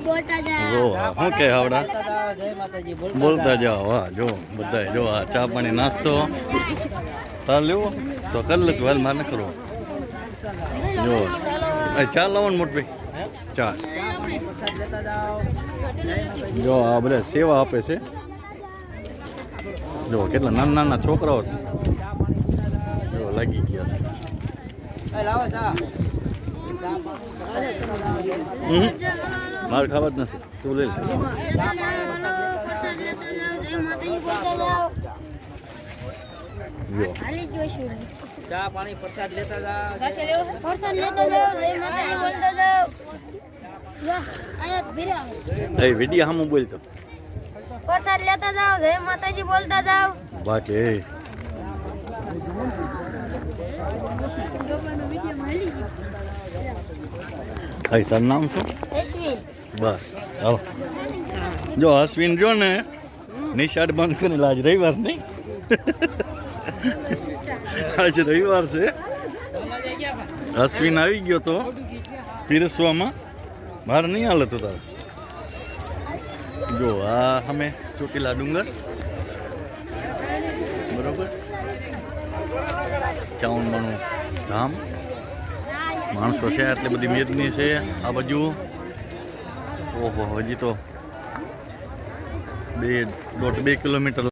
જો શું કે આવડા બોલતા જાઓ. હા જો બધા જો આ ચા પાણી નાસ્તો તાર લેવો તો કરી લે તું. હાલ મારે ન કરવો. જો ચા લાવો ને મોટભાઈ ચા. જો આ બધા સેવા આપે છે. જો કેટલા નાના નાના છોકરાઓ જો લાગી ગયા છે. મારે ખાવા જ નથી. તું લઈ લે. ચા પાણી પ્રસાદ લેતા જાવ. વિડીયો હામું બોલતો પ્રસાદ લેતા જાવ. જય માતાજી બોલતા જાવ. બાકી તારું નામ શું? અશ્વિન. બસ હાલો. જો અશ્વિન જો ને નિશાળ બંધ કરીને આજ રવિવાર નહીં. આજ રવિવાર છે. અશ્વિન આવી ગયો તો પીરસવામાં. મારે નહીં હાલે તો તારે. જો આ અમે ચોટીલા ડુંગર બરોબર. 54 ધામ માણસો છે. આટલી બધી મેદની છે આ બાજુ. ઓહો હજી તો 1.5-2 કિલોમીટર